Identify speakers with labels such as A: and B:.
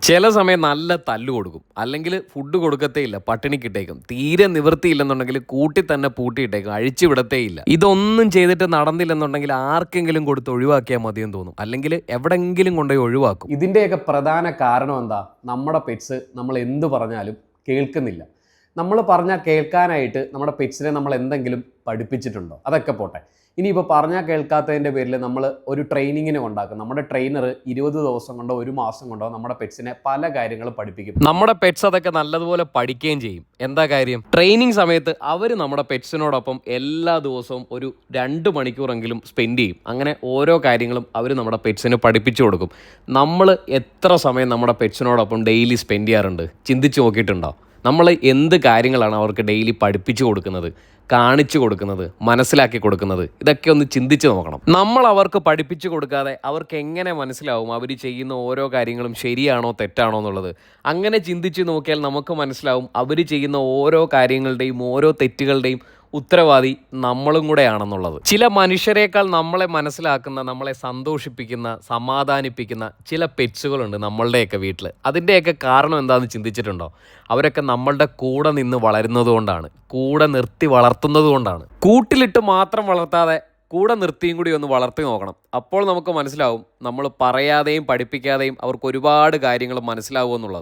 A: ചില സമയം നല്ല തല്ല് കൊടുക്കും, അല്ലെങ്കിൽ ഫുഡ് കൊടുക്കത്തേ ഇല്ല, പട്ടിണിക്കിട്ടേക്കും. തീരെ നിവൃത്തിയില്ലെന്നുണ്ടെങ്കിൽ കൂട്ടി തന്നെ പൂട്ടിയിട്ടേക്കും, അഴിച്ചു വിടത്തേ ഇല്ല. ഇതൊന്നും ചെയ്തിട്ട് നടന്നില്ലെന്നുണ്ടെങ്കിൽ ആർക്കെങ്കിലും കൊടുത്ത് ഒഴിവാക്കിയാൽ മതിയെന്ന് തോന്നും, അല്ലെങ്കിൽ എവിടെങ്കിലും കൊണ്ടുപോയി ഒഴിവാക്കും.
B: ഇതിൻ്റെയൊക്കെ പ്രധാന കാരണം എന്താ? നമ്മുടെ പെറ്റ്സ് നമ്മൾ എന്ത് പറഞ്ഞാലും കേൾക്കുന്നില്ല. നമ്മൾ പറഞ്ഞാൽ കേൾക്കാനായിട്ട് നമ്മുടെ പെറ്റ്സിനെ നമ്മൾ എന്തെങ്കിലും പഠിപ്പിച്ചിട്ടുണ്ടോ? അതൊക്കെ പോട്ടെ. ഇനിയിപ്പോൾ പറഞ്ഞാൽ കേൾക്കാത്തതിൻ്റെ പേരിൽ നമ്മൾ ഒരു ട്രെയിനിങ്ങിന് കൊണ്ടാക്കും. നമ്മുടെ ട്രെയിനർ 20 ദിവസം കൊണ്ടോ 1 മാസം കൊണ്ടോ നമ്മുടെ പെറ്റ്സിനെ പല കാര്യങ്ങളും പഠിപ്പിക്കും.
A: നമ്മുടെ പെറ്റ്സ് അതൊക്കെ നല്ലതുപോലെ പഠിക്കുകയും ചെയ്യും. എന്താ കാര്യം? ട്രെയിനിങ് സമയത്ത് അവർ നമ്മുടെ പെറ്റ്സിനോടൊപ്പം എല്ലാ ദിവസവും ഒരു 2 മണിക്കൂറെങ്കിലും സ്പെൻഡ് ചെയ്യും. അങ്ങനെ ഓരോ കാര്യങ്ങളും അവർ നമ്മുടെ പെറ്റ്സിന് പഠിപ്പിച്ചു കൊടുക്കും. നമ്മൾ എത്ര സമയം നമ്മുടെ പെറ്റ്സിനോടൊപ്പം ഡെയിലി സ്പെൻഡ് ചെയ്യാറുണ്ട്? ചിന്തിച്ച് നോക്കിയിട്ടുണ്ടോ? നമ്മൾ എന്ത് കാര്യങ്ങളാണ് അവർക്ക് ഡെയിലി പഠിപ്പിച്ചു കൊടുക്കുന്നത്, കാണിച്ചു കൊടുക്കുന്നത്, മനസ്സിലാക്കി കൊടുക്കുന്നത്? ഇതൊക്കെ ഒന്ന് ചിന്തിച്ച് നോക്കണം. നമ്മൾ അവർക്ക് പഠിപ്പിച്ചു കൊടുക്കാതെ അവർക്ക് എങ്ങനെ മനസ്സിലാവും അവർ ചെയ്യുന്ന ഓരോ കാര്യങ്ങളും ശരിയാണോ തെറ്റാണോ എന്നുള്ളത്? അങ്ങനെ ചിന്തിച്ച് നോക്കിയാൽ നമുക്ക് മനസ്സിലാവും അവർ ചെയ്യുന്ന ഓരോ കാര്യങ്ങളുടെയും ഓരോ തെറ്റുകളുടെയും ഉത്തരവാദി നമ്മളും കൂടെയാണെന്നുള്ളത്. ചില മനുഷ്യരെക്കാൾ നമ്മളെ മനസ്സിലാക്കുന്ന, നമ്മളെ സന്തോഷിപ്പിക്കുന്ന, സമാധാനിപ്പിക്കുന്ന ചില പെറ്റ്സുകളുണ്ട് നമ്മളുടെയൊക്കെ വീട്ടിൽ. അതിൻ്റെയൊക്കെ കാരണം എന്താണെന്ന് ചിന്തിച്ചിട്ടുണ്ടോ? അവരൊക്കെ നമ്മളുടെ കൂടെ നിന്ന് വളരുന്നത് കൊണ്ടാണ്, കൂടെ നിർത്തി വളർത്തുന്നത് കൊണ്ടാണ്. കൂട്ടിലിട്ട് മാത്രം വളർത്താതെ കൂടെ നിർത്തിയും കൂടി ഒന്ന് വളർത്തി നോക്കണം. അപ്പോൾ നമുക്ക് മനസ്സിലാവും നമ്മൾ പറയാതെയും പഠിപ്പിക്കാതെയും അവർക്ക് ഒരുപാട് കാര്യങ്ങൾ മനസ്സിലാവുമെന്നുള്ളത്.